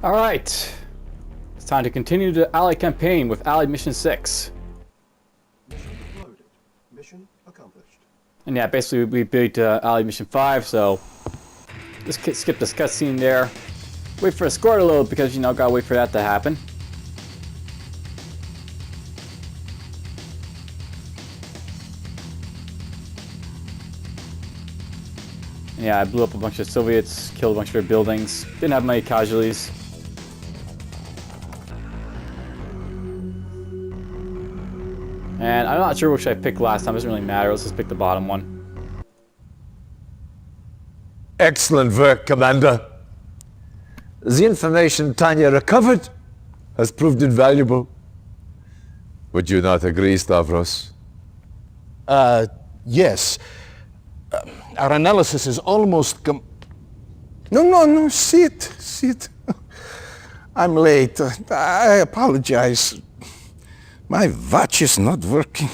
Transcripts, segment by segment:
Alright. It's time to continue the Allied campaign with Allied Mission 6. Mission loaded. Mission accomplished. And yeah, basically we beat Allied Mission 5, so just skip this cutscene there. Wait for a score to load because, you know, gotta wait for that to happen. Yeah, I blew up a bunch of Soviets, killed a bunch of their buildings, didn't have many casualties. And I'm not sure which I picked last time, it doesn't really matter, let's just pick the bottom one. Excellent work, Commander. The information Tanya recovered has proved invaluable. Would you not agree, Stavros? Yes. Our analysis is almost No, sit. I'm late. I apologize. My watch is not working.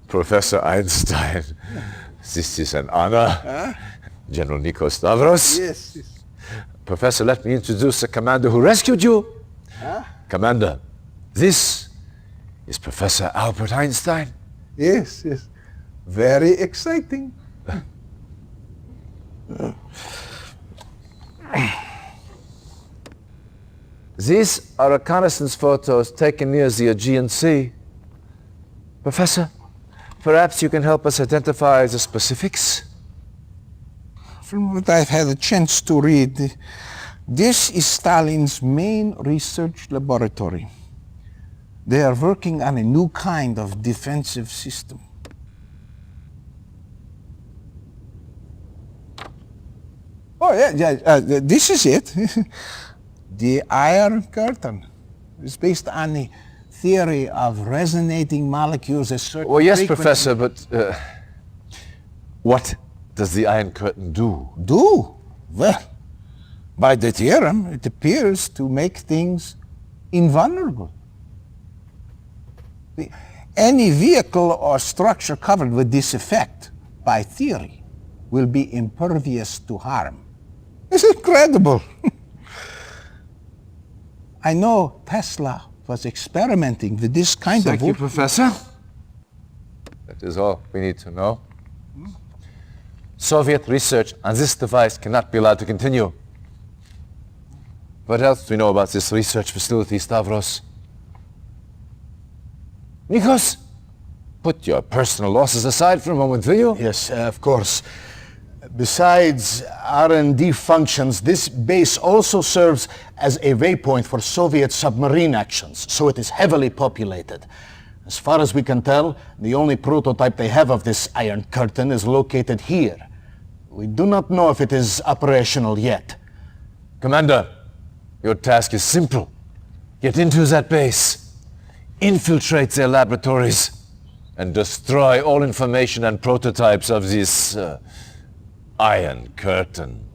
Professor Einstein, this is an honor. General Nico Stavros. Yes. Professor, let me introduce the commander who rescued you. Commander, this is Professor Albert Einstein. Yes. Very exciting. These are reconnaissance photos taken near the Aegean Sea. Professor, perhaps you can help us identify the specifics? From what I've had a chance to read, this is Stalin's main research laboratory. They are working on a new kind of defensive system. Oh, yeah, this is it. The Iron Curtain. It's based on the theory of resonating molecules at certain Well, yes, frequency. Professor, but what does the Iron Curtain do? Do? Well, by the theorem, it appears to make things invulnerable. Any vehicle or structure covered with this effect, by theory, will be impervious to harm. It's incredible. I know Tesla was experimenting with this kind Thank of... you, Professor. That is all we need to know. Soviet research on this device cannot be allowed to continue. What else do we know about this research facility, Stavros? Nikos, put your personal losses aside for a moment, will you? Yes, of course. Besides R&D functions, this base also serves as a waypoint for Soviet submarine actions, so it is heavily populated. As far as we can tell, the only prototype they have of this Iron Curtain is located here. We do not know if it is operational yet. Commander, your task is simple. Get into that base, infiltrate their laboratories, and destroy all information and prototypes of this Iron Curtain.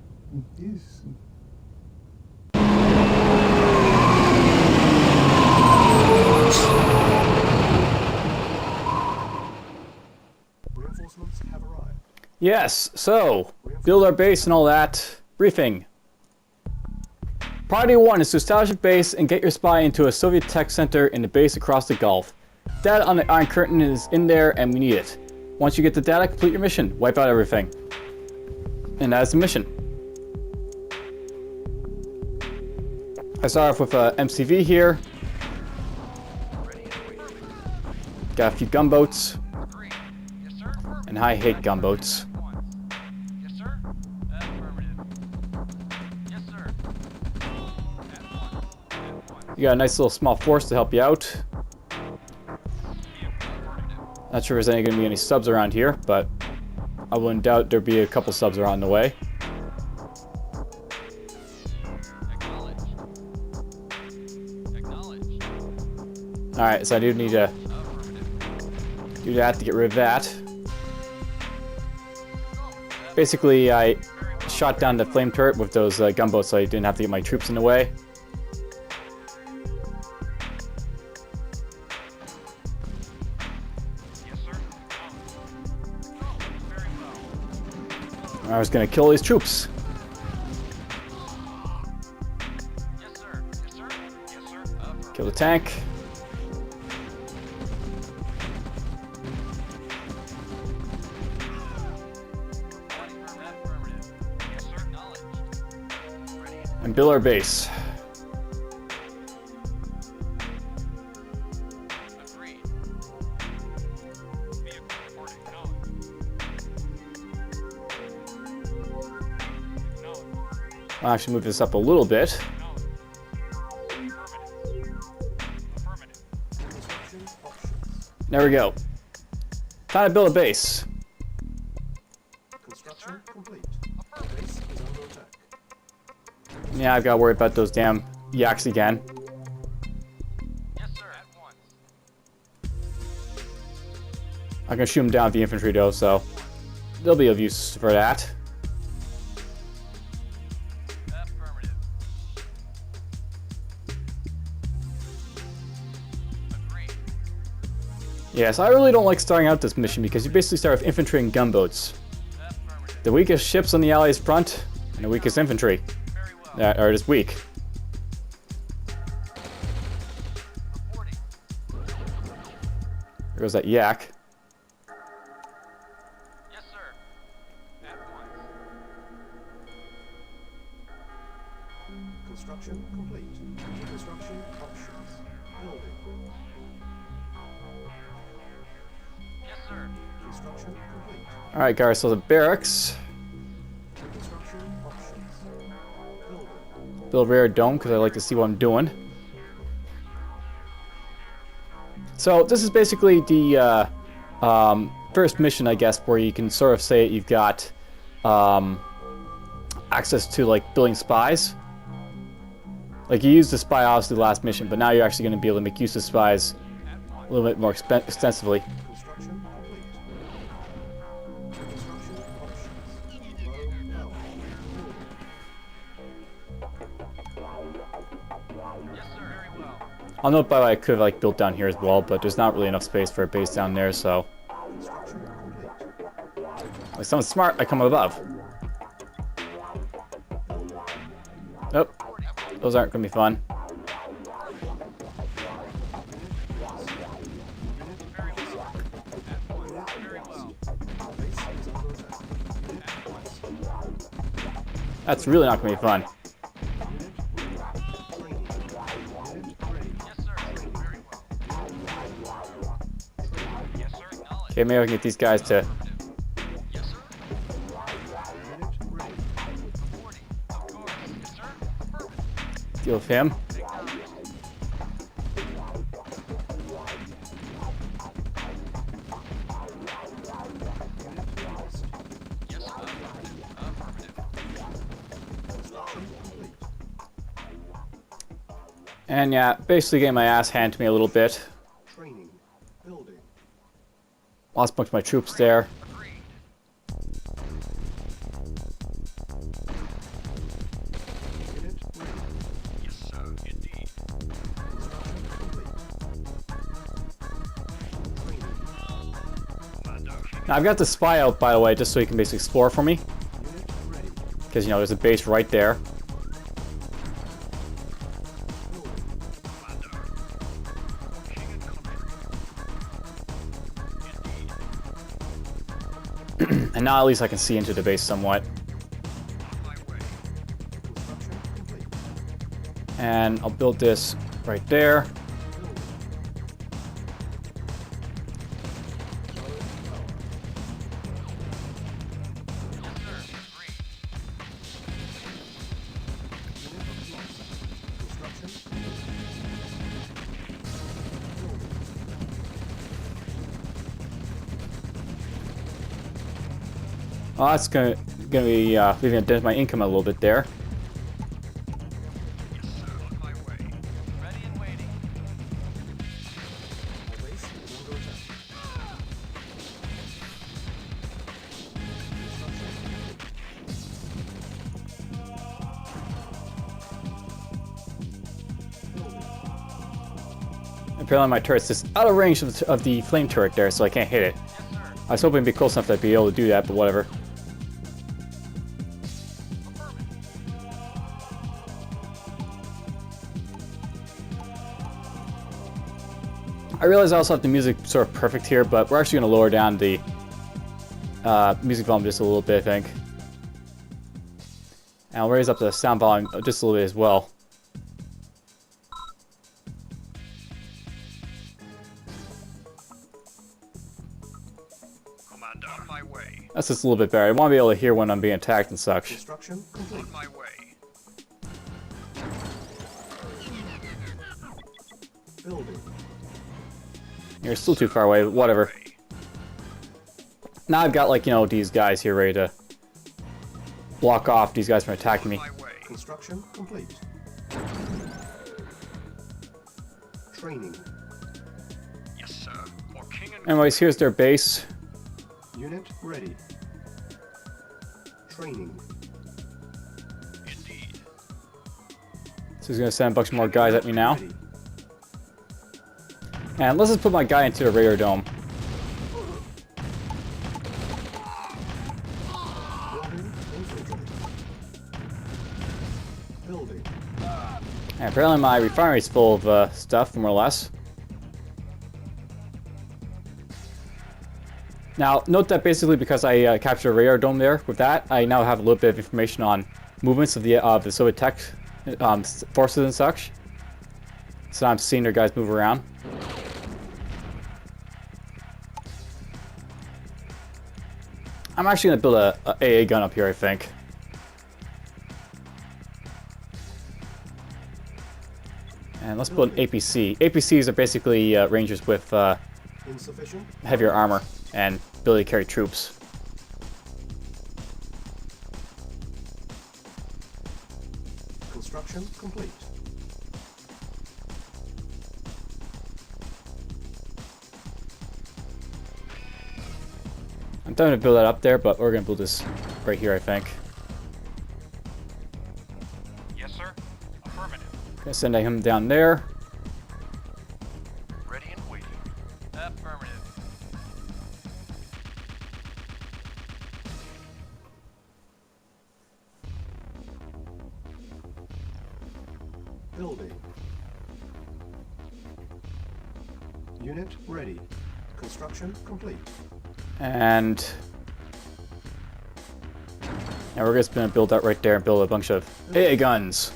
Reinforcements have arrived. Yes, so, build our base and all that. Briefing. Priority 1 is to establish a base and get your spy into a Soviet tech center in the base across the Gulf. Data on the Iron Curtain is in there and we need it. Once you get the data, complete your mission. Wipe out everything. And that is the mission. I start off with a MCV here. Got a few gunboats. And I hate gunboats. Yes, sir. Affirmative. Yes, sir. You got a nice little small force to help you out. Not sure if there's going to be any subs around here, but I wouldn't doubt there'd be a couple subs around the way. Acknowledge. Alright, so I do need to do that to get rid of that. Basically, I shot down the flame turret with those gunboats so I didn't have to get my troops in the way. Yes, sir. Very well. I was going to kill these troops. Kill the tank. Affirmative. Yes, sir. Acknowledged. Ready. And build our base. Agreed. Vehicle reporting. Acknowledged. Acknowledged. I'll actually move this up a little bit. Affirmative. Construction options. There we go. Time to build a base. Construction complete. Base is under attack. Yeah, I've got to worry about those damn yaks again. Yes, sir. At once. I can shoot them down with the infantry though, so there'll be of use for that. Affirmative. Agreed. Yes, I really don't like starting out this mission because you basically start with infantry and gunboats. Affirmative. The weakest ships on the Allies' front, and the weakest infantry Very well. that are just weak. Reporting. There goes that yak. Yes, sir. At once. Construction complete. Construction options. Building. Yes, sir. Construction complete. Alright guys, so the barracks. Construction options. Building. Build rear dome because I like to see what I'm doing. So this is basically the first mission, I guess, where you can sort of say you've got access to like building spies. Like you used the spy obviously last mission, but now you're actually going to be able to make use of spies a little bit more extensively. Construction complete. Construction options. Low power. Yes, sir. Very well. I'll note by the way I could have like built down here as well, but there's not really enough space for a base down there, so Construction complete. like someone's smart, I come above. Nope. Those aren't gonna be fun. That's really not gonna be fun. Yes, sir. Very well. Yes, sir. Acknowledged. Okay, maybe I can get these guys to Yes, sir. Reporting. Of course. Yes, sir. Affirmative. deal with him. Yes, sir. Affirmative. And yeah, basically getting my ass handed to me a little bit. Training. Building. Lost a bunch of my troops there. Agreed. Unit ready. Yes, sir. Indeed. Construction complete. Training. Now I've got the spy out by the way, just so you can basically explore for me. Unit ready. Because you know there's a base right there. And now at least I can see into the base somewhat. Construction complete. And I'll build this right there. Oh, that's gonna be leaving a dent in my income a little bit there. Yes, sir. On my way. Ready and waiting. Our base is under attack. Apparently my turret's just out of range of the flame turret there, so I can't hit it. Yes, sir. I was hoping it'd be close enough to be able to do that, but whatever. I realize I also have the music sort of perfect here, but we're actually going to lower down the music volume just a little bit, I think. And I'll raise up the sound volume just a little bit as well. Commander, on my way. That's just a little bit better. I want to be able to hear when I'm being attacked and such. Construction complete. On my way. Building. You're still too far away, but whatever. Now I've got, like, you know, these guys here ready to block off these guys from attacking me. On my way. Construction complete. Training. Yes, sir. For king and Anyways, here's their base. Unit ready. Training. indeed. So he's going to send a bunch more guys at me now. Ready. And let's just put my guy into the radar dome. Building infantry. Building. And apparently my refinery's full of stuff, more or less. Now, note that basically because I captured a radar dome there, with that, I now have a little bit of information on movements of the Soviet tech forces and such. So I'm seeing their guys move around. I'm actually going to build a AA gun up here, I think. And let's build an APC. APCs are basically rangers with Insufficient. heavier armor and ability to carry troops. Construction complete. I'm trying to build that up there, but we're going to build this right here, I think. Yes, sir. Affirmative. Gonna send him down there. Ready and waiting. Affirmative. Building. Unit ready. Construction complete. And we're just going to build that right there and build a bunch of AA guns.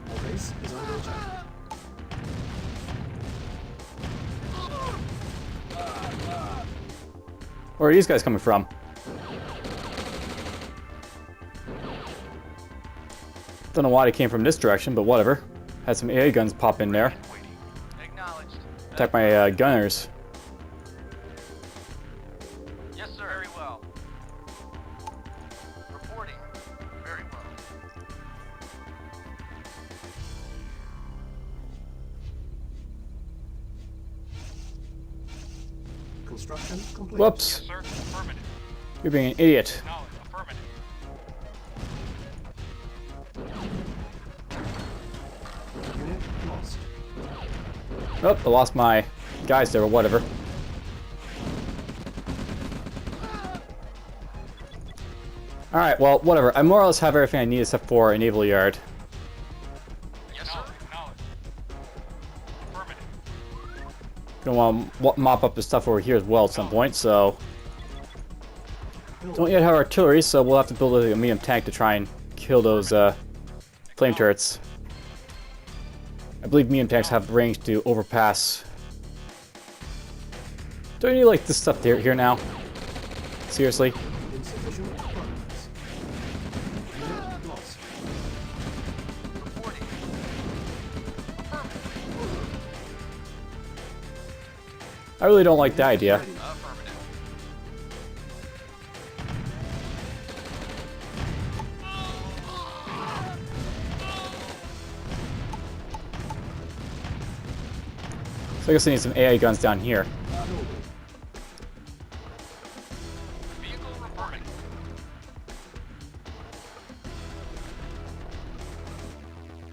Our base is under attack. Where are these guys coming from? Don't know why they came from this direction, but whatever. Had some AA guns pop in there. Waiting. Acknowledged. Attack my gunners. Yes, sir. Very well. Reporting. Very well. Construction complete. Whoops. Yes, sir. Affirmative. You're being an idiot. Acknowledged. Affirmative. Unit lost. Oh, I lost my guys there, but whatever. Alright, well, whatever. I more or less have everything I need except for a naval yard. Yes, sir. Acknowledged. Affirmative. Gonna want to mop up the stuff over here as well at some point, so... Don't yet have artillery, so we'll have to build a medium tank to try and kill those flame turrets. I believe medium tanks have range to overpass. Do I need, like, this stuff here now? Seriously? Insufficient funds. Unit lost. Reporting. Affirmative. I really don't like that idea. Ready. Affirmative. So I guess I need some AI guns down here. Building. Vehicle reporting.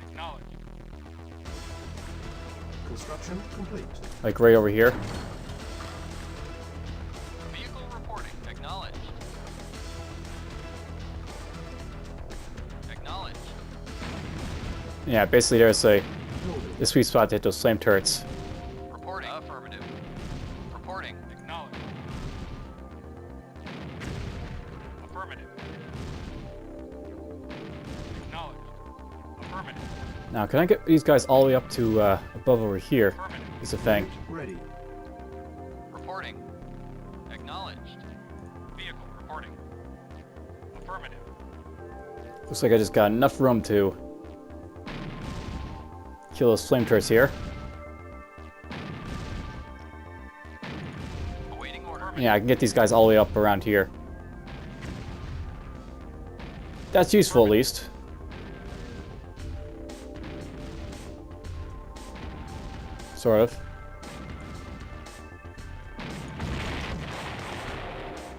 Acknowledged. Construction complete. Like right over here. Vehicle reporting. Acknowledged. Acknowledged. Yeah, basically there's a Building. the sweet spot to hit those flame turrets. Reporting. Affirmative. Reporting. Acknowledged. Affirmative. Acknowledged. Affirmative. Now, can I get these guys all the way up to above over here? Affirmative. Is the thing. Ready. Reporting. Acknowledged. Vehicle reporting. Affirmative. Looks like I just got enough room to kill those flame turrets here. Awaiting order. Yeah, I can get these guys all the way up around here. That's useful, at least. Sort of.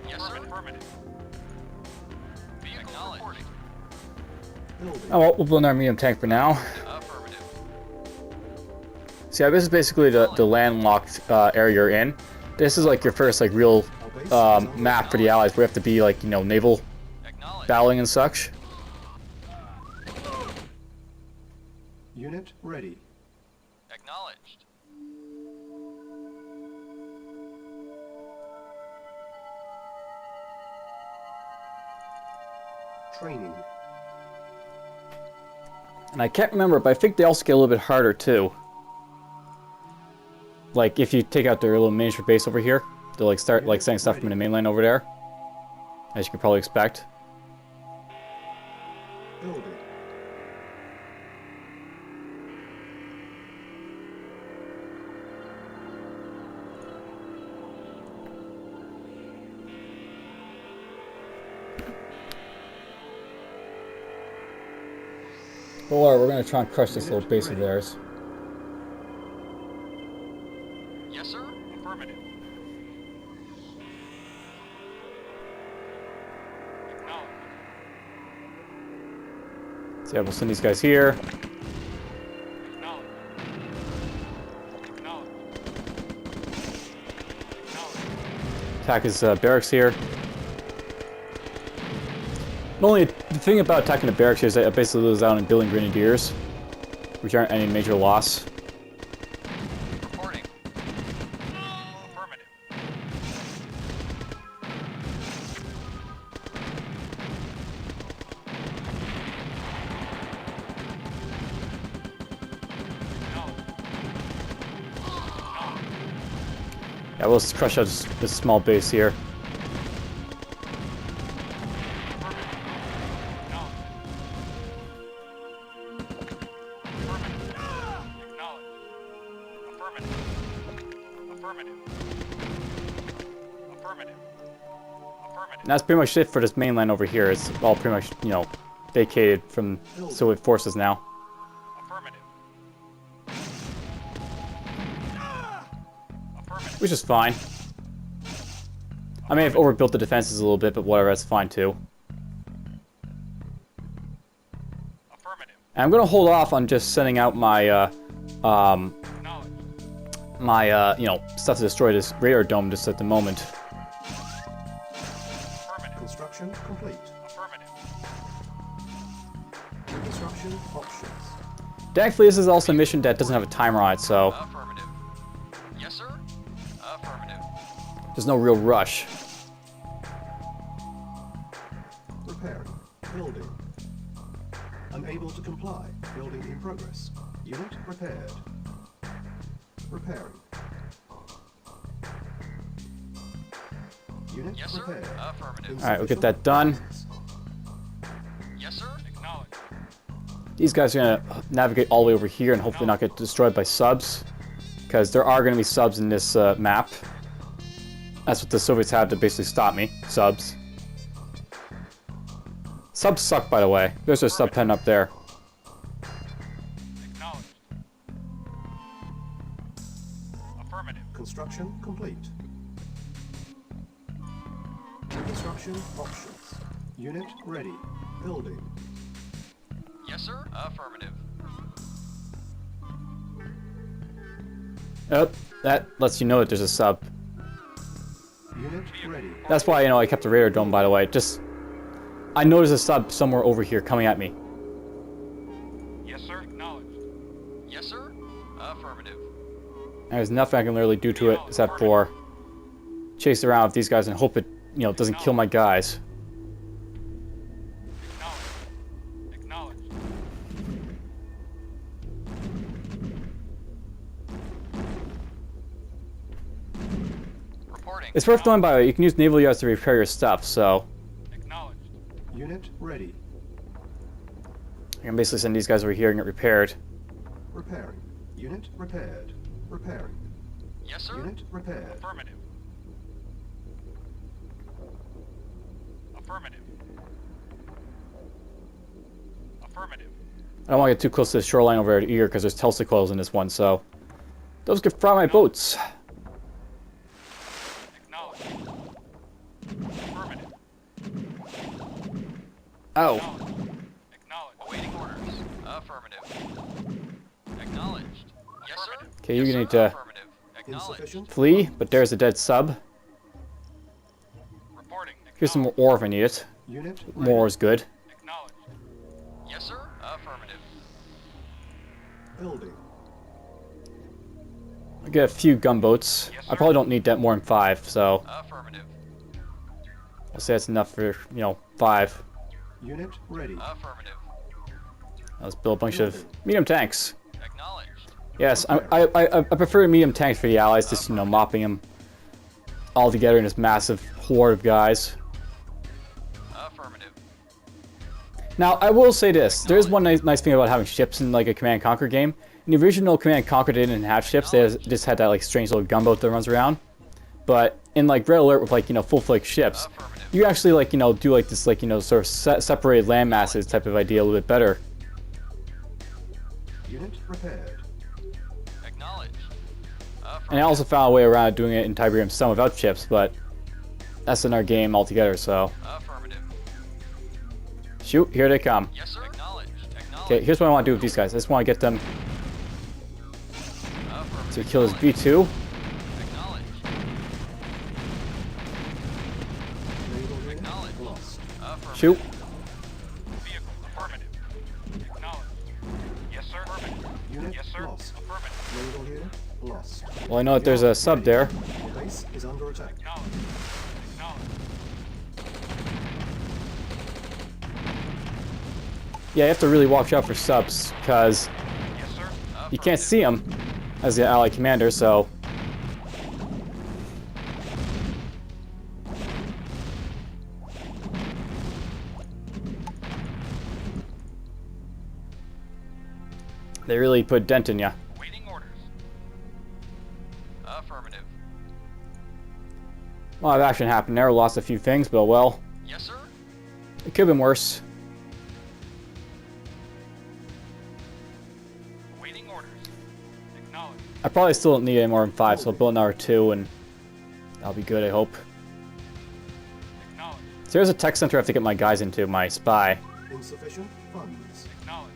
Yes, sir. Affirmative. Vehicle reporting. Building. Oh, well, we'll build our medium tank for now. Affirmative. See, this is basically the landlocked area you're in. This is like your first like real map for the Allies, where you have to be like, you know, naval Acknowledged. battling and such. Unit ready. Acknowledged. Training. And I can't remember, but I think they also get a little bit harder too. Like if you take out their little miniature base over here, they'll like start like sending stuff from the mainland over there, as you can probably expect. Building. Or we're gonna try and crush this little base of theirs. Yes, sir. Affirmative. Acknowledged. So yeah, we'll send these guys here. Acknowledged. Acknowledged. Acknowledged. Attack his barracks here. Only the thing about attacking the barracks here is that it basically loses out on building grenadiers, which aren't any major loss. Reporting. Affirmative. Yeah, we'll just crush out this small base here. And that's pretty much it for this mainland over here. It's all pretty much, you know, vacated from Soviet forces now. Which is fine. I may have overbuilt the defenses a little bit, but whatever, that's fine too. And I'm gonna hold off on just sending out my, you know, stuff to destroy this radar dome just at the moment. Construction complete. Construction options. Thankfully, this is also a mission that doesn't have a timer on it, so Affirmative. Yes, sir. Affirmative. there's no real rush. Repairing. Building. Unable to comply. Building in progress. Unit repaired. Repairing. Unit Yes, sir. repaired. Affirmative. Alright, we'll get that done. Yes, sir. Acknowledged. These guys are gonna navigate all the way over here and hopefully not get destroyed by subs, because there are gonna be subs in this map. That's what the Soviets had to basically stop me. Subs. Subs suck, by the way. There's a sub pen up there. Acknowledged. Affirmative. Construction complete. Construction options. Unit ready. Building. Yes, sir. Affirmative. Oh, that lets you know that there's a sub. Unit ready. That's why, you know, I kept the radar dome, by the way. Just, I know there's a sub somewhere over here coming at me. Yes, sir. Acknowledged. Yes, sir. Affirmative. There's nothing I can literally do to it except for chase around with these guys and hope it, you know, doesn't kill my guys. Acknowledged. Acknowledged. Reporting. It's worth knowing, by the way, you can use naval yards to repair your stuff, so Acknowledged. Unit ready. I can basically send these guys over here and get repaired. Repairing. Unit repaired. Repairing. Yes, sir. Unit repaired. Affirmative. Affirmative. Affirmative. I don't want to get too close to the shoreline over there either because there's Tulsa coils in this one, so those could fry my boats. Acknowledged. Affirmative. Oh. Acknowledged. Awaiting orders. Affirmative. Acknowledged. Yes, sir. Okay, you Yes, need sir. to Affirmative. Acknowledged. Insufficient. flee, but there's a dead sub. Reporting. Here's some more ore if I need it. Unit More ore is good. Acknowledged. Yes, sir. Affirmative. building. I get a few gunboats. Yes, I sir. probably don't need that more than 5, so Affirmative. I'll say that's enough for, you know, 5. Unit ready. Affirmative. Let's build a bunch of medium tanks. Acknowledged. Yes, I prefer medium tanks for the allies, just, you know, mopping them all together in this massive horde of guys. Affirmative. Now, I will say this. There's one nice thing about having ships in, like, a Command and Conquer game. In the original Command and Conquer, they didn't have ships. They just had that, like, strange little gunboat that runs around. But in, like, Red Alert with, like, you know, full-fledged ships, you actually, like, you know, do, like, this, like, you know, sort of separated land masses type of idea a little bit better. Unit repaired. Acknowledged. And I also found a way around doing it in Tiberium Sun without ships, but that's in our game altogether, so... Affirmative. Shoot, here they come. Yes, sir. Acknowledged. Acknowledged. Okay, here's what I want to do with these guys. I just want to get them Affirmative. to kill this V2. Acknowledged. Naval unit Acknowledged. lost. Affirmative. Shoot. Vehicle. Affirmative. Acknowledged. Yes, sir. Affirmative. Unit Yes, sir. lost. Affirmative. Naval unit lost. Well, I know that there's a sub there. The base is under attack. Acknowledged. Acknowledged. Yeah, you have to really watch out for subs, because Yes, sir. you can't see them as the allied commander, so... They really put a dent in ya. Waiting orders. Affirmative. A lot of action happened there, lost a few things, but well, Yes, sir. it could have been worse. Waiting orders. Acknowledged. I probably still don't need any more than 5, so I'll build another 2, and that'll be good, I hope. Acknowledged. So there's a tech center I have to get my guys into, my spy. Insufficient funds. Acknowledged.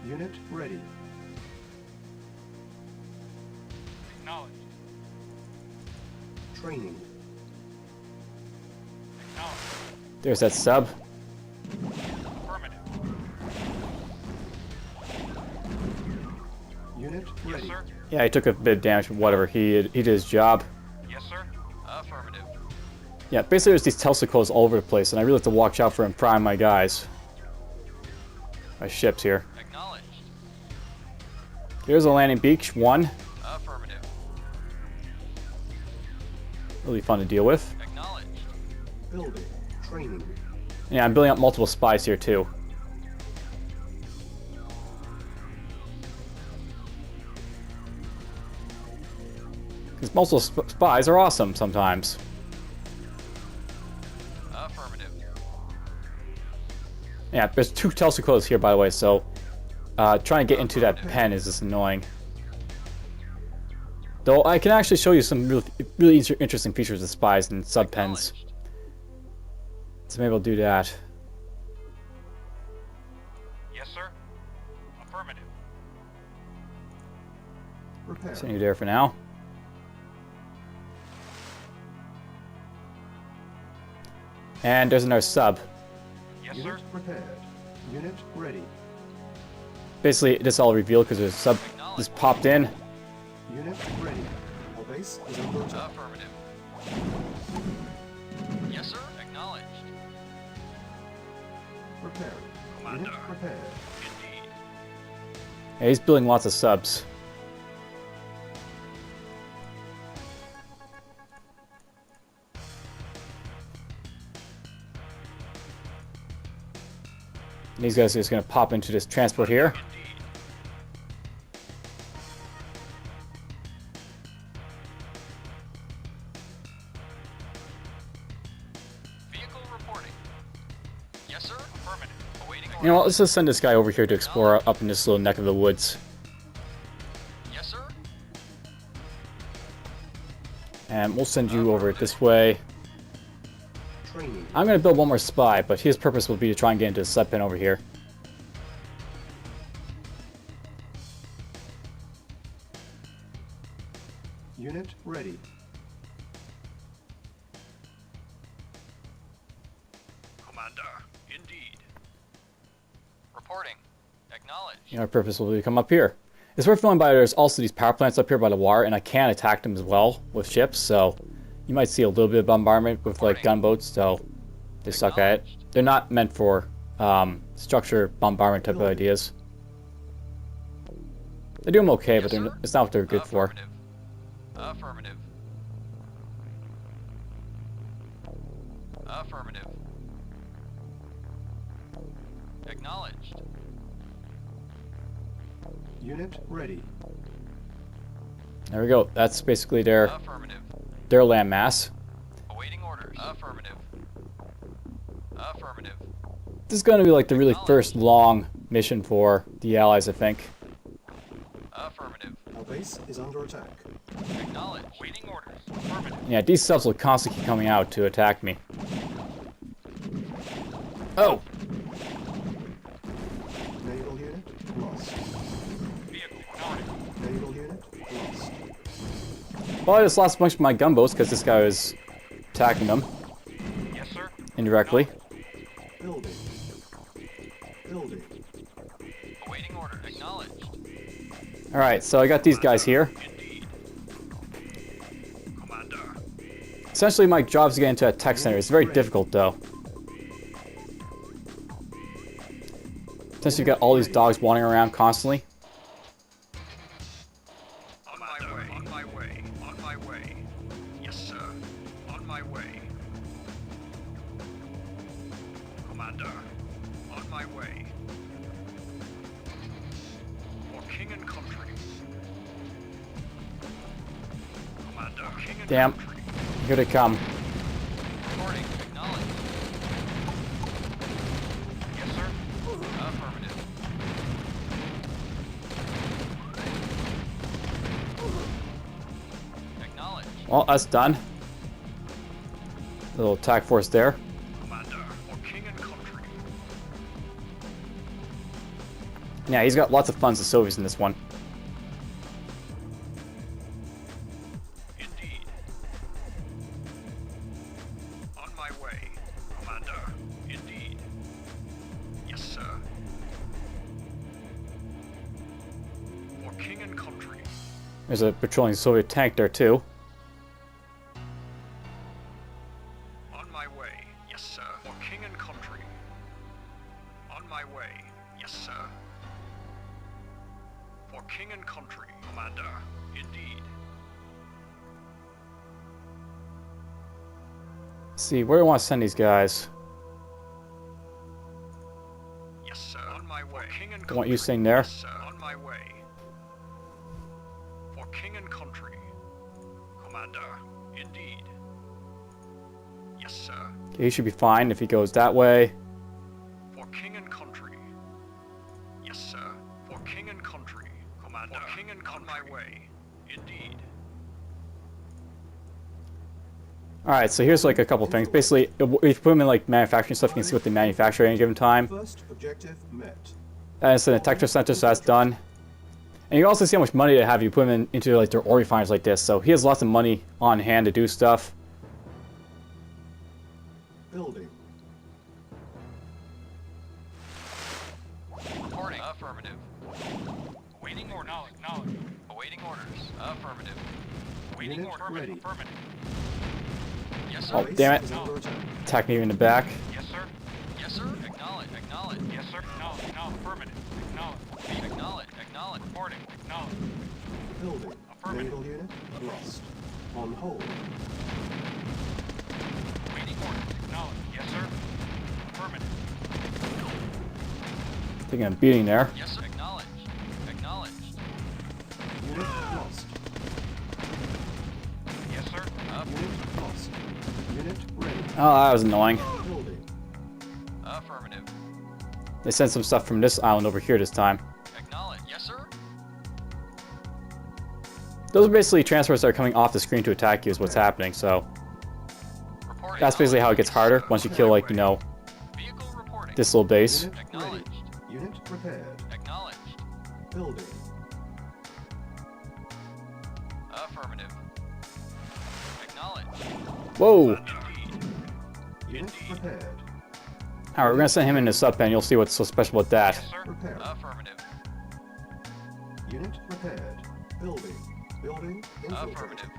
Unit ready. Acknowledged. Training. Acknowledged. There's that sub. Affirmative. Unit Yes, ready. sir. Yeah, he took a bit of damage, but whatever, he did his job. Yes, sir. Affirmative. Yeah, basically there's these Telsicos all over the place, and I really have to watch out for and prime my guys. My ships here. Acknowledged. Here's a landing beach, 1. Affirmative. Really fun to deal with. Acknowledged. Building. Training. Yeah, I'm building up multiple spies here too. Because multiple spies are awesome sometimes. Affirmative. Yeah, there's 2 Telsicos here, by the way, so trying to get into that pen is just annoying. Though I can actually show you some really interesting features of spies and sub pens. Acknowledged. So maybe I'll do that. Yes, sir. Affirmative. Repair. Send you there for now. And there's another sub. Yes, sir. Unit prepared. Unit ready. Basically, this all revealed because there's a sub just popped in. Unit ready. Our base is under attack. Affirmative. Yes, sir. Acknowledged. Prepared. Commander. Unit prepared. Indeed. Yeah, he's building lots of subs. And these guys are just going to pop into this transport here. Indeed. Vehicle reporting. Yes, sir. Affirmative. Awaiting orders. You know what, let's just send this guy over here to explore up in this little neck of the woods. Yes, sir. And we'll send you over this way. Training. I'm going to build one more spy, but his purpose will be to try and get into the sub pen over here. Unit ready. Commander. Indeed. Reporting. Acknowledged. You know, our purpose will be to come up here. It's worth knowing by there's also these power plants up here by the water, and I can attack them as well with ships, so you might see a little bit of bombardment with like gunboats, so they suck at it. They're not meant for structure bombardment type of ideas. They do them okay, but it's not what they're good for. Affirmative. Affirmative. Affirmative. Acknowledged. Unit ready. There we go. That's basically their Affirmative. land mass. Awaiting orders. Affirmative. Affirmative. This is going to be like the really first long mission for the Allies, I think. Affirmative. Our base is under attack. Acknowledged. Waiting orders. Affirmative. Yeah, these subs will constantly keep coming out to attack me. Oh! Naval unit lost. Vehicle reporting. Naval unit lost. Well, I just lost a bunch of my gunboats because this guy was attacking them Yes, sir. indirectly. Building. Building. Awaiting order. Acknowledged. Alright, so I got these guys here. Indeed. Commander. Essentially, my job is to get into a tech center. It's very difficult, though. Since you've got all these dogs wandering around constantly. On my way. On my way. On my way. Yes, sir. On my way. Commander. On my way. For king and country. Commander. King and Damn. country. Here they come. Reporting. Acknowledged. Yes, sir. Affirmative. Acknowledged. Well, that's done. Little attack force there. Commander. For king and country. Yeah, he's got lots of funds, the Soviets, in this one. Indeed. On my way, Commander. Indeed. Yes, sir. For king and country. There's a patrolling Soviet tank there, too. On my way, yes, sir. For king and country. On my way, yes, sir. For king and country, Commander. Indeed. Let's see, where do I want to send these guys? Yes, sir. On my way. King and I country. want you staying there. Yes, sir. On my way. For king and country. Commander. Indeed. Yes, sir. Okay, he should be fine if he goes that way. For king and country. Yes, sir. For king and country. Commander. For king and country. On my way. Indeed. Alright, so here's like a couple things. Basically, if you put them in like manufacturing stuff, you can see what they manufacture at any given time. First objective met. And it's in a Tech Center, so that's done. And you can also see how much money they have. You put them into like their ore refiners like this. So he has lots of money on hand to do stuff. Building. Reporting. Affirmative. Awaiting orders. Acknowledge. Awaiting orders. Affirmative. Awaiting Unit orders. ready. Affirmative. Yes, Oh, sir. damn it. Is under attack. Attack me in the back. Yes, sir. Yes, sir. Acknowledge. Acknowledge. Yes, sir. Acknowledge. Acknowledge. Affirmative. Acknowledge. Acknowledge. Acknowledge. Reporting. Acknowledge. Building. Affirmative. Naval unit lost. On hold. Awaiting orders. Acknowledge. Yes, sir. Affirmative. Taking a beating there. Yes, sir. Acknowledge. Acknowledge. Unit lost. Yes, sir. Unit lost. Unit ready. Oh, that was annoying. Building. Affirmative. They sent some stuff from this island over here this time. Acknowledge. Yes, sir. Those are basically transports that are coming off the screen to attack you is what's happening, so Reporting. that's basically how it gets harder once you kill, like, you know, Vehicle reporting. this little base. Unit ready. Acknowledged. Unit prepared. Acknowledged. Building. Affirmative. Acknowledged. Whoa! Indeed. Unit prepared. Alright, we're gonna send him in the sub pen, you'll see what's so special about that. Yes, sir. Prepared. Affirmative. Unit prepared. Building. Building. Infiltrated. Affirmative.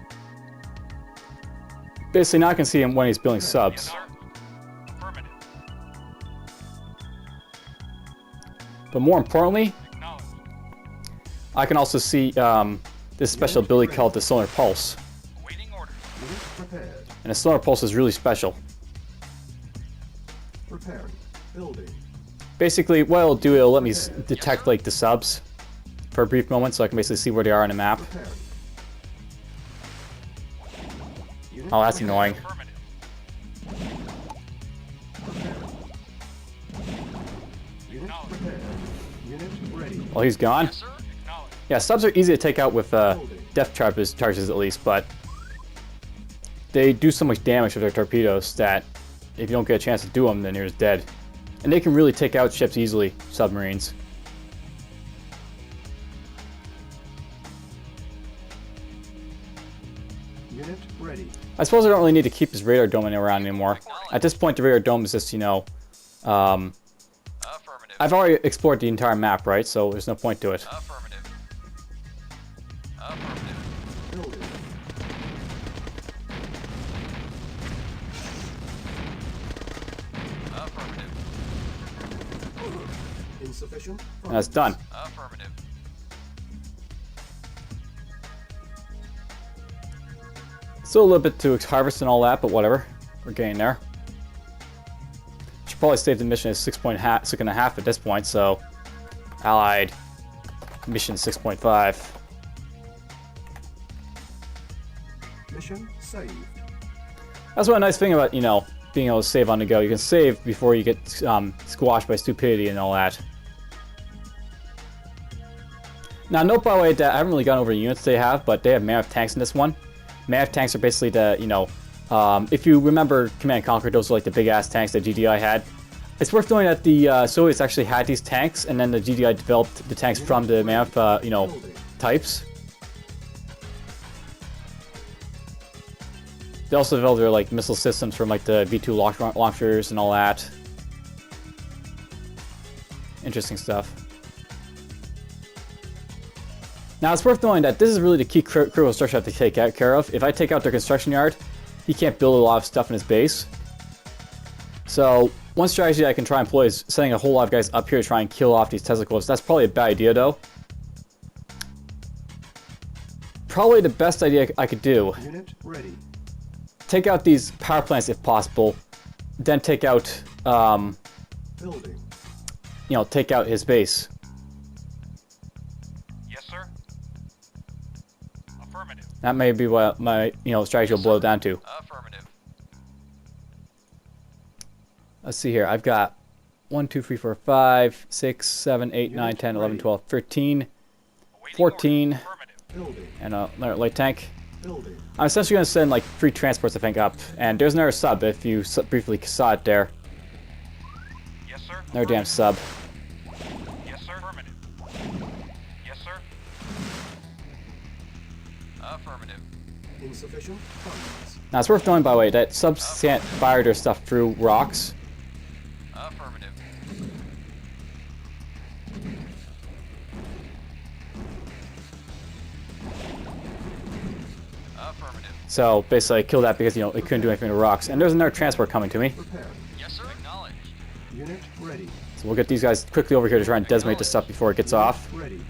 Basically, now I can see him when he's building Yes, subs. sir. Affirmative. But more importantly, Acknowledged. I can also see this special ability called the Solar Pulse. Awaiting orders. Unit prepared. And the Solar Pulse is really special. Preparing. Building. Basically, what it'll do, it'll let me detect like the subs for a brief moment, so I can basically see where they are on the map. Preparing. Unit Oh, that's annoying. Affirmative. Unit prepared. Unit ready. Well, he's gone. Yes, sir. Acknowledged. Yeah, subs are easy to take out with depth charges at least, but they do so much damage with their torpedoes that if you don't get a chance to do them, then you're just dead. And they can really take out ships easily, submarines. Unit ready. I suppose I don't really need to keep this radar dome around anymore. At this point, the radar dome is just, you know, Affirmative. I've already explored the entire map, right? So there's no point to it. Affirmative. Affirmative. Building. Affirmative. Insufficient. And that's done. Affirmative. Still a little bit to harvest and all that, but whatever. We're getting there. Should probably save the mission at 6.5 at this point, so Allied mission 6.5. Mission saved. That's one nice thing about, you know, being able to save on the go. You can save before you get squashed by stupidity and all that. Now, note by the way that I haven't really gone over the units they have, but they have mammoth tanks in this one. Mammoth tanks are basically the, you know, if you remember Command & Conquer, those are like the big-ass tanks that GDI had. It's worth knowing that the Soviets actually had these tanks, and then the GDI developed the tanks from the mammoth, you know, types. They also developed their like missile systems from like the V2 launchers and all that. Interesting stuff. Now it's worth knowing that this is really the key critical structure I have to take care of. If I take out their construction yard, he can't build a lot of stuff in his base. So one strategy I can try and employ is sending a whole lot of guys up here to try and kill off these testicles. That's probably a bad idea though. Probably the best idea I could do. Unit ready. Take out these power plants if possible, then take out, Building. you know, take out his base. Yes, sir. Affirmative. That may be what my, you know, strategy will boil down to. Affirmative. Let's see here. I've got 1, 2, 3, 4, 5, 6, 7, 8, 9, 10, 11, 12, 13, Awaiting 14, orders. Affirmative. Building. and a light tank. Building. I'm essentially going to send like 3 transports, I think, up. And there's another sub, if you briefly saw it there. Yes, sir. Another damn sub. Yes, sir. Affirmative. Yes, sir. Affirmative. Insufficient funds. Now it's worth knowing, by the way, that subs can't fire their stuff through rocks. Affirmative. So basically I killed that because, you know, it couldn't do anything to rocks. And there's another transport coming to me. Prepared. Yes, sir. Acknowledged. Unit ready. So we'll get these guys quickly over here to try and decimate the stuff before it gets off. Ready.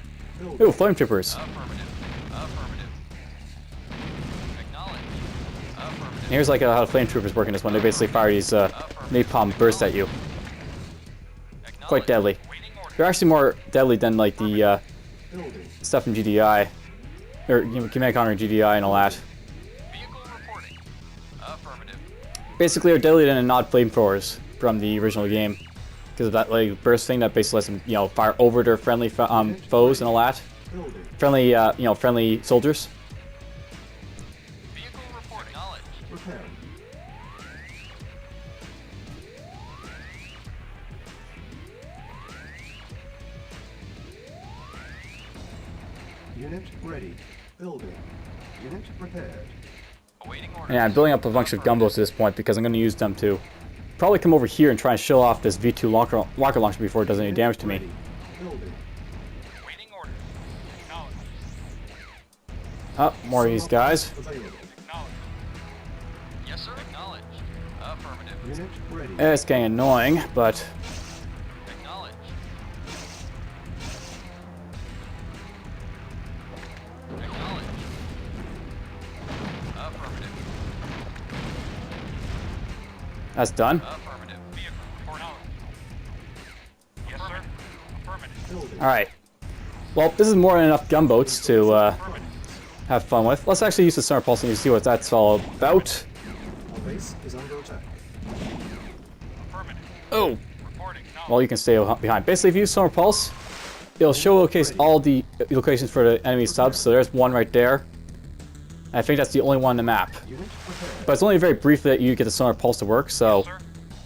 Ooh, flame troopers. Affirmative. Affirmative. Acknowledged. Affirmative. And here's like how the flame troopers work in this one. They basically fire these napalm bursts at you. Quite deadly. Waiting order. They're actually more deadly than like the Building. stuff in GDI. Or you know, Command Conquer and GDI and all that. Vehicle reporting. Affirmative. Basically they're deadlier than the Nod flamethrowers from the original game. Because of that like burst thing that basically lets them, you know, fire over their friendly foes and all that. Building. Friendly, you know, friendly soldiers. Vehicle reporting. Acknowledged. Prepared. Unit ready. Building. Unit prepared. Awaiting order. Yeah, I'm building up a bunch of gunboats at this point because I'm going to use them to probably come over here and try and show off this V2 rocket launcher before it does any damage to me. Ready. Building. Waiting order. Acknowledged. Oh, more of these guys. Available. Acknowledged. Yes, sir. Acknowledged. Affirmative. Unit ready. It's getting annoying, but Acknowledged. Acknowledged. Affirmative. that's done. Affirmative. Vehicle report out. Yes, sir. Affirmative. Building. Alright. Well, this is more than enough gunboats to Affirmative. have fun with. Let's actually use the Summer Pulse and see what that's all about. Our base is under attack. Affirmative. Oh, Reporting. well, you can stay behind. Basically, if you use Summer Pulse, it'll showcase all the locations for the enemy subs. So there's one right there. And I think that's the only one on the map. Unit prepared. But it's only very briefly that you get the Summer Pulse to work, so Sir.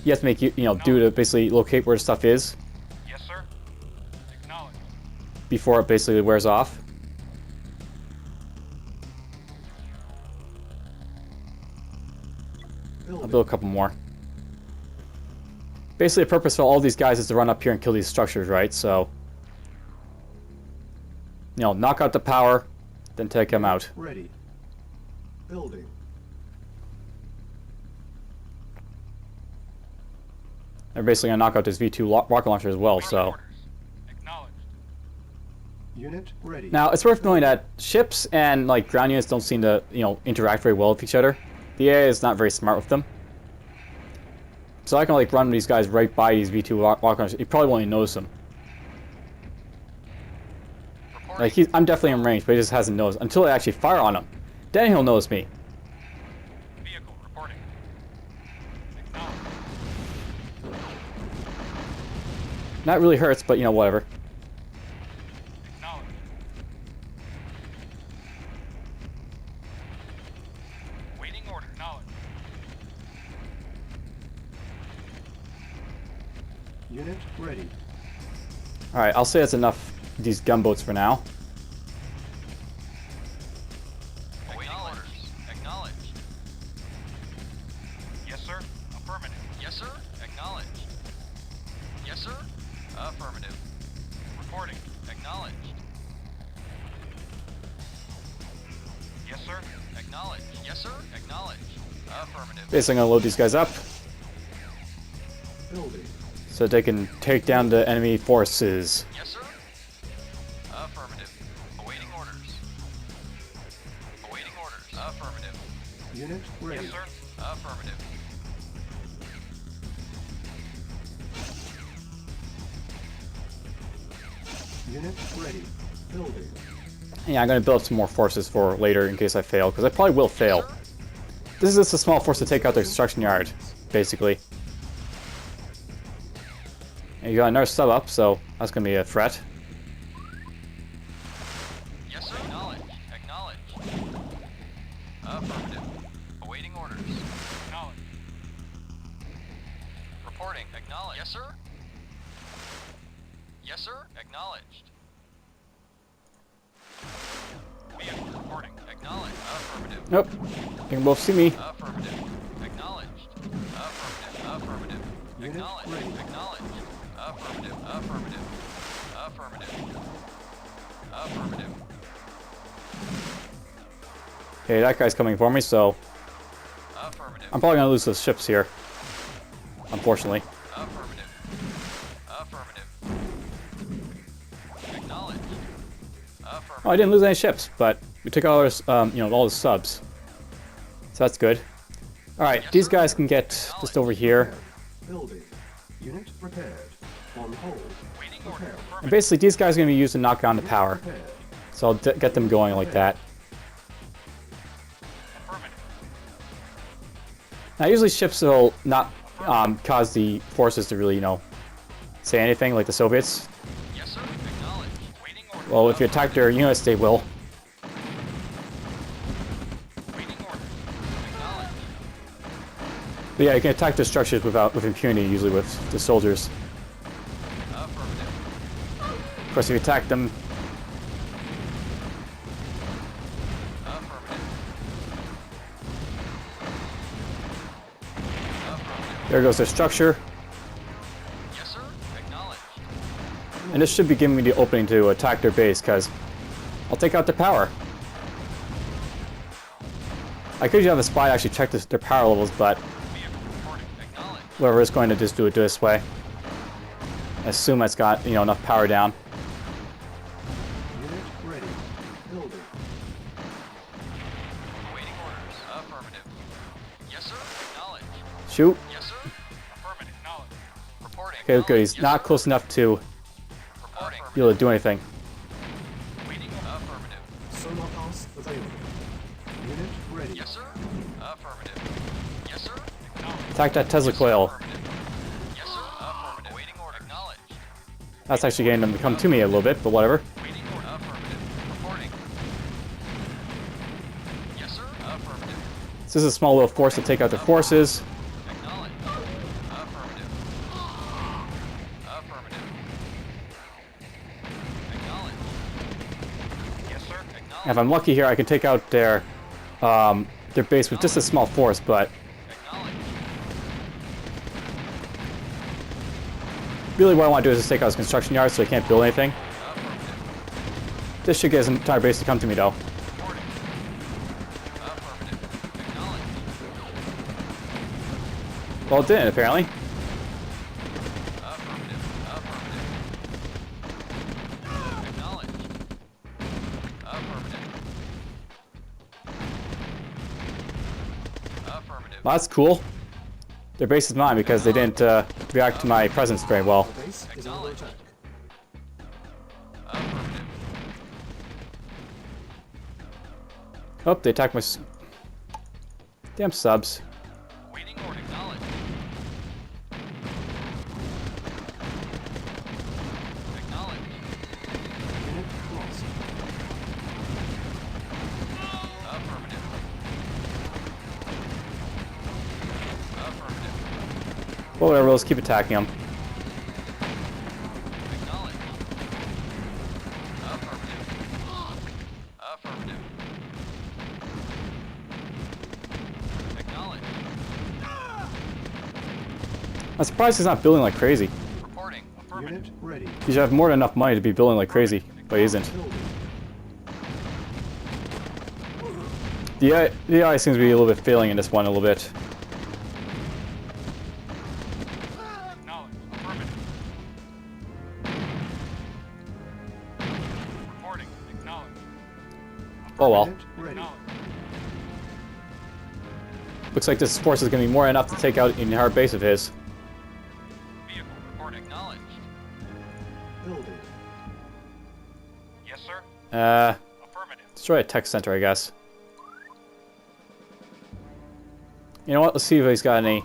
you have to make, you know, do to basically locate where the stuff is Yes, sir. Acknowledged. before it basically wears off. I'll Building. build a couple more. Basically, the purpose for all these guys is to run up here and kill these structures, right? So, you know, knock out the power, then take them out. Ready. Building. They're basically gonna knock out this V2 rocket launcher as well. So Orders. Acknowledged. Unit ready. now it's worth knowing that ships and like ground units don't seem to, you know, interact very well with each other. The AI is not very smart with them. So I can like run these guys right by these V2 rocket launchers. You probably won't even notice them. Like I'm definitely in range, but he just hasn't noticed until I actually fire on him. Then he'll notice me. Vehicle reporting. Acknowledged. That really hurts, but you know, whatever. Acknowledged. Waiting order. Acknowledged. Unit ready. Alright, I'll say that's enough of these gunboats for now. Awaiting orders. Acknowledged. Yes, sir. Affirmative. Yes, sir. Acknowledged. Yes, sir. Affirmative. Reporting. Acknowledged. Yes, sir. Acknowledged. Yes, sir. Acknowledged. Affirmative. Basically, I'm gonna load these guys up Building. so they can take down the enemy forces. Yes, sir. Affirmative. Awaiting orders. Awaiting orders. Affirmative. Unit ready. Yes, sir. Affirmative. Unit ready. Building. Yeah, I'm gonna build up some more forces for later in case I fail, because I probably will fail. This is just a small force to take out the construction yard, basically. And you got another sub up, so that's gonna be a threat. Yes, sir. Acknowledged. Acknowledged. Affirmative. Awaiting orders. Acknowledged. Reporting. Acknowledged. Yes, sir. Yes, sir. Acknowledged. Vehicle reporting. Acknowledged. Affirmative. Nope. You can both see me. Affirmative. Acknowledged. Affirmative. Affirmative. Unit Acknowledged. ready. Acknowledged. Affirmative. Affirmative. Affirmative. Affirmative. Okay, that guy's coming for me, so Affirmative. I'm probably gonna lose those ships here. Unfortunately. Affirmative. Affirmative. Acknowledged. Affirmative. Oh, I didn't lose any ships, but we took all our, you know, all the subs. So that's good. All right, these guys can get just over here. Building. Unit repaired. On hold. Waiting order. And Affirmative. basically, these guys are gonna be used to knock down the power. Repaired. So I'll get them going like that. Affirmative. Now, usually ships will not cause the forces to really, you know, say anything like the Soviets. Yes, sir. Acknowledged. Waiting order. Well, if you attack their units, they will. Waiting order. Acknowledged. But yeah, you can attack their structures with impunity, usually with the soldiers. Affirmative. Of course, if you attack them, Affirmative. Affirmative. there goes their structure. Yes, sir. Acknowledged. And this should be giving me the opening to attack their base, because I'll take out their power. I could have a spy actually check their power levels, but Vehicle reporting. Acknowledged. whoever is going to just do it this way. Assume it's got, you know, enough power down. Unit ready. Building. Awaiting orders. Affirmative. Yes, sir. Acknowledged. Shoot. Yes, sir. Affirmative. Acknowledged. Reporting. Okay, good. He's Yes, not sir. close enough to Reporting. be able to do anything. Waiting. Affirmative. Sonar pulse available. Unit ready. Yes, sir. Affirmative. Yes, sir. Acknowledged. Attack that Tesla coil. Affirmative. Yes, sir. Affirmative. Waiting order. Acknowledged. That's actually getting them to come to me a little bit, but whatever. Waiting order. Affirmative. Reporting. Yes, sir. Affirmative. This is a small little force to take out their forces. Acknowledged. Affirmative. Affirmative. Acknowledged. Yes, sir. Acknowledged. And if I'm lucky here, I can take out their base with just a small force, but Acknowledged. really what I want to do is just take out his construction yard so he can't build anything. Affirmative. This should get his entire base to come to me, though. Reporting. Affirmative. Acknowledged. Well, it didn't, apparently. Affirmative. Affirmative. Acknowledged. Affirmative. Affirmative. Well, that's cool. Their base is mine because they didn't react to my presence very well. The base is under attack. Affirmative. Oh, they attacked my damn subs. Waiting order. Acknowledged. Acknowledged. Unit lost. Affirmative. Affirmative. Well, whatever, let's keep attacking them. Acknowledged. Affirmative. Affirmative. Acknowledged. I'm surprised he's not building like crazy. Reporting. Affirmative. Unit ready. He should have more than enough money to be building like crazy, but he isn't. Building. The AI seems to be a little bit failing in this one a little bit. Acknowledged. Affirmative. Reporting. Acknowledged. Oh well. Unit ready. Looks like this force is going to be more than enough to take out an entire base of his. Vehicle report acknowledged. Building. Yes, sir. Affirmative. Destroy a tech center, I guess. You know what? Let's see if he's got any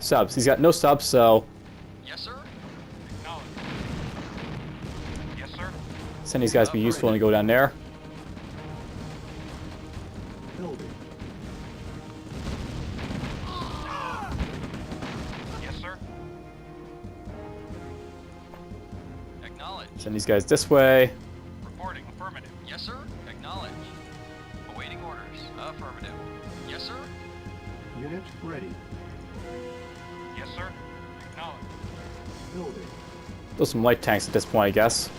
subs. He's got no subs, so Yes, sir. Acknowledged. Yes, sir. send these guys to be useful and go down there. Building. Yes, sir. Acknowledged. Send these guys this way. Reporting. Affirmative. Yes, sir. Acknowledged. Awaiting orders. Affirmative. Yes, sir. Unit ready. Yes, sir. Acknowledged. Building. Those some light tanks at this point, I guess.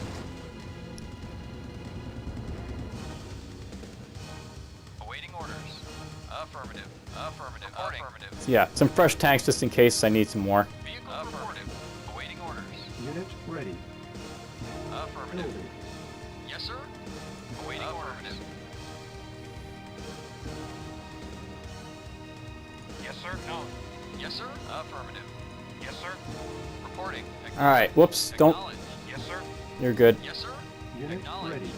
So yeah, some fresh tanks just in case I need some more. Vehicle affirmative. Awaiting orders. Unit ready. Affirmative. Building. Yes, sir. Awaiting orders. Yes, sir. No. Yes, sir. Affirmative. Yes, sir. Reporting. Alright, whoops, don't. Acknowledged. Yes, sir. You're good. Yes, sir. Unit Acknowledged. ready.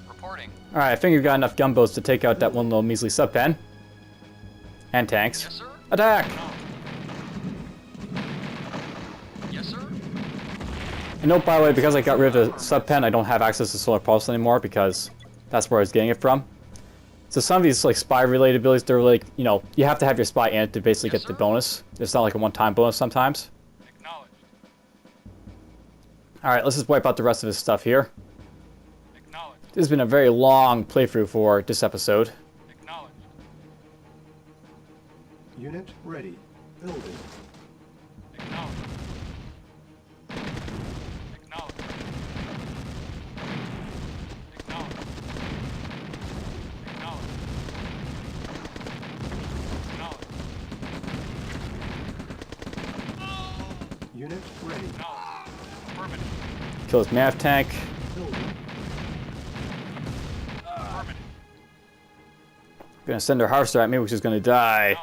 Reporting. Alright, I think we've got enough gunboats to take out that one little measly sub-pen. And tanks. Yes, sir. Attack! Yes, sir. And note, by the way, because I got rid of the sub-pen, I don't have access to Solar Pulse anymore because that's where I was getting it from. So some of these like spy-related abilities, they're like, you know, you have to have your spy in it to basically Yes, get the sir. bonus. It's not like a one-time bonus sometimes. Acknowledged. Alright, let's just wipe out the rest of this stuff here. Acknowledged. This has been a very long playthrough for this episode. Acknowledged. Unit ready. Building. Acknowledged. Acknowledged. Acknowledged. Acknowledged. Acknowledged. Unit ready. Acknowledged. Affirmative. Kill this MAV tank. Building. Affirmative. Gonna send their harvester at me, which is gonna die.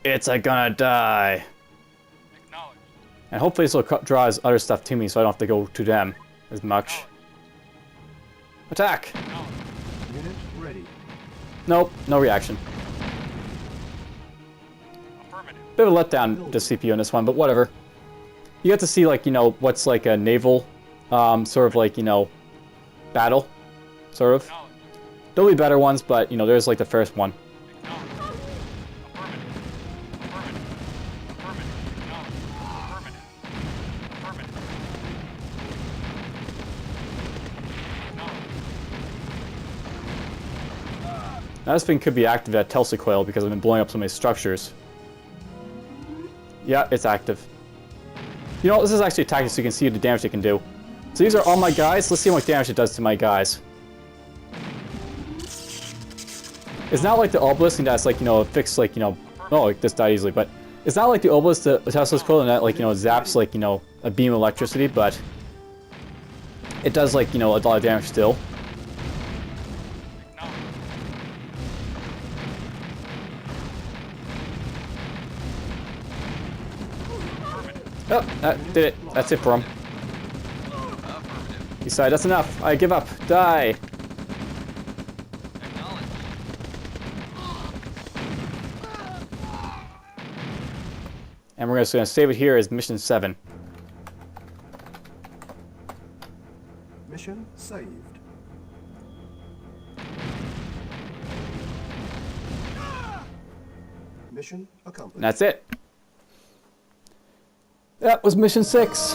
It's a gonna die. Acknowledged. And hopefully this will draw his other stuff to me so I don't have to go to them as much. Attack! Acknowledged. Unit ready. Nope, no reaction. Affirmative. Bit of a letdown, the CPU in this one, but whatever. You get to see, like, you know, what's like a naval, sort of like, you know, battle, sort of. Acknowledged. There'll be better ones, but, you know, there's like the first one. Acknowledged. Affirmative. Affirmative. Affirmative. Acknowledged. Affirmative. Affirmative. Acknowledged. Now this thing could be active at Tulsa Coil because I've been blowing up so many structures. Yeah, it's active. You know, this is actually a tactic so you can see the damage it can do. So these are all my guys. Let's see how much damage it does to my guys. It's not like the obelisk that's like, you know, fixed like, you know, oh, like this died easily, but it's not like the obelisk, the Tesla's coil, and that like, you know, zaps like, you know, a beam of electricity, but it does like, you know, a lot of damage still. Oh, that did it. That's it for him. He said, that's enough. I give up. Die. Acknowledged. And we're just going to save it here as mission 7. Mission saved. Mission accomplished. And that's it. That was mission 6.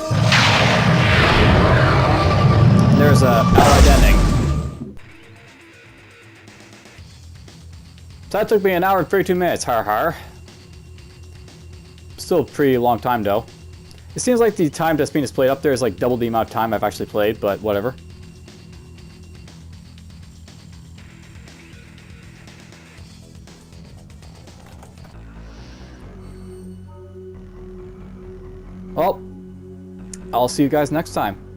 There's a allied ending. So that took me 1 hour and 32 minutes, har har. Still a pretty long time though. It seems like the time that's being displayed up there is like double the amount of time I've actually played, but whatever. Well, I'll see you guys next time.